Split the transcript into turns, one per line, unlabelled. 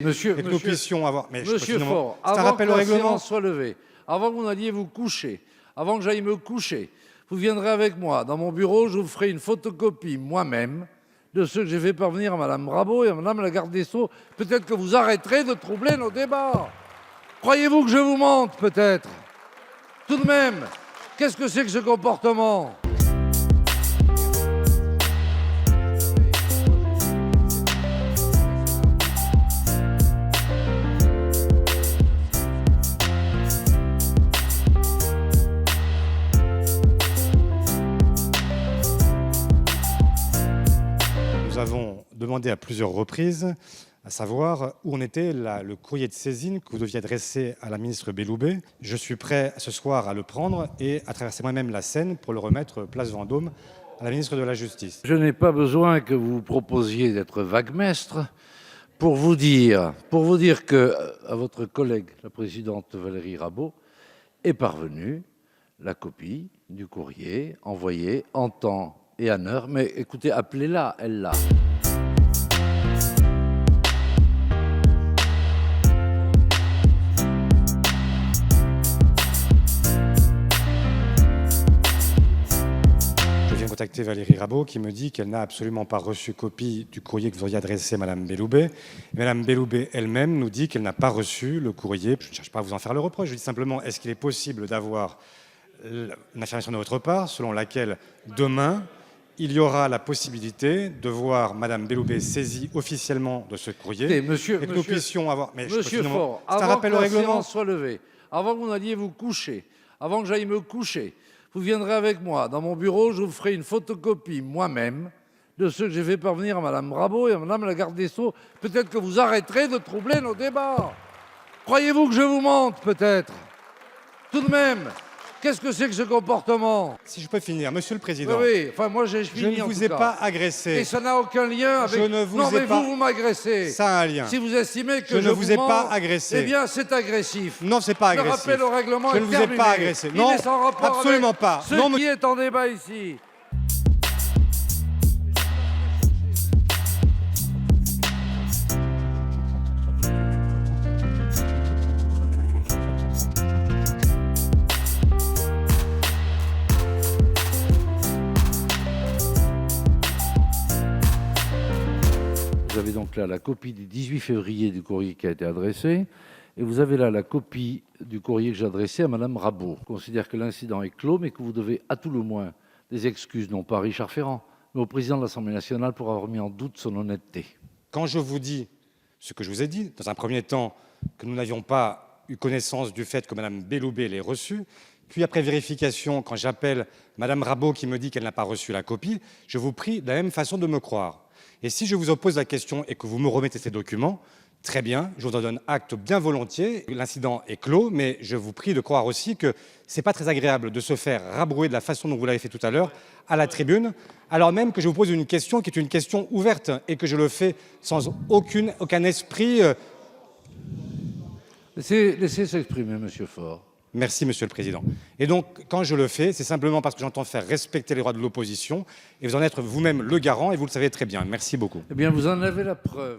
Monsieur,
et que nous puissions avoir... Mais
Monsieur Faure,
c'est un
avant que
rappel au
la
règlement.
séance soit levée, avant que vous n'alliez vous coucher, avant que j'aille me coucher, vous viendrez avec moi dans mon bureau, je vous ferai une photocopie moi-même de ce que j'ai fait parvenir à Mme Rabault et à Mme la garde des Sceaux. Peut-être que vous arrêterez de troubler nos débats. Croyez-vous que je vous mente, peut-être? Tout de même, qu'est-ce que c'est que ce comportement?
Nous avons demandé à plusieurs reprises à savoir où en était le courrier de saisine que vous deviez adresser à la ministre Belloubet. Je suis prêt ce soir à le prendre et à traverser moi-même la Seine pour le remettre place Vendôme à la ministre de la Justice.
Je n'ai pas besoin que vous proposiez d'être vaguemestre pour vous dire que à votre collègue, la présidente Valérie Rabault, est parvenue la copie du courrier envoyé en temps et en heure. Mais écoutez, appelez-la, elle l'a.
Je viens de contacter Valérie Rabault qui me dit qu'elle n'a absolument pas reçu copie du courrier que vous auriez adressé à Mme Belloubet. Et Mme Belloubet elle-même nous dit qu'elle n'a pas reçu le courrier. Je ne cherche pas à vous en faire le reproche, je dis simplement, est-ce qu'il est possible d'avoir une affirmation de votre part selon laquelle demain, il y aura la possibilité de voir Mme Belloubet saisie officiellement de ce courrier et que nous puissions avoir... Mais
Monsieur Faure,
c'est un
avant
rappel
que
au
la
règlement.
séance soit levée, avant que vous n'alliez vous coucher, avant que j'aille me coucher, vous viendrez avec moi dans mon bureau, je vous ferai une photocopie moi-même de ce que j'ai fait parvenir à Mme Rabault et à Mme la garde des Sceaux. Peut-être que vous arrêterez de troubler nos débats. Croyez-vous que je vous mente, peut-être? Tout de même, qu'est-ce que c'est que ce comportement?
Si je peux finir, Monsieur le Président.
Oui, enfin moi j'ai fini.
Je ne vous ai pas agressé.
Et ça n'a aucun lien avec...
Je ne vous
non,
ai
mais
pas...
vous m'agressez.
Ça a un lien.
Si vous estimez que
je ne vous ai
mens,
pas agressé.
Eh bien, c'est agressif.
Non, c'est pas agressif.
Le rappel au règlement
je
est
ne vous ai
terminé.
pas agressé.
Il
Non,
est sans rapport
absolument
avec
pas.
Ce
non,
qui est en débat ici. Vous avez donc là la copie du 18 février du courrier qui a été adressé, et vous avez là la copie du courrier que j'ai adressé à Mme Rabault. Je considère que l'incident est clos, mais que vous devez à tout le moins des excuses, non pas à Richard Ferrand, mais au président de l'Assemblée nationale pour avoir mis en doute son honnêteté.
Quand je vous dis ce que je vous ai dit, dans un premier temps, que nous n'avions pas eu connaissance du fait que Mme Belloubet l'ait reçu, puis après vérification, quand j'appelle Mme Rabault qui me dit qu'elle n'a pas reçu la copie, je vous prie de la même façon de me croire. Et si je vous oppose la question et que vous me remettez ces documents, très bien, je vous en donne acte bien volontiers. L'incident est clos, mais je vous prie de croire aussi que ce n'est pas très agréable de se faire rabrouer de la façon dont vous l'avez fait tout à l'heure à la tribune, alors même que je vous pose une question qui est une question ouverte et que je le fais sans aucun esprit.
Laissez s'exprimer, Monsieur Faure.
Merci, Monsieur le Président. Et donc, quand je le fais, c'est simplement parce que j'entends faire respecter les droits de l'opposition et vous en êtes vous-même le garant et vous le savez très bien. Merci beaucoup.
Eh bien, vous en avez la preuve.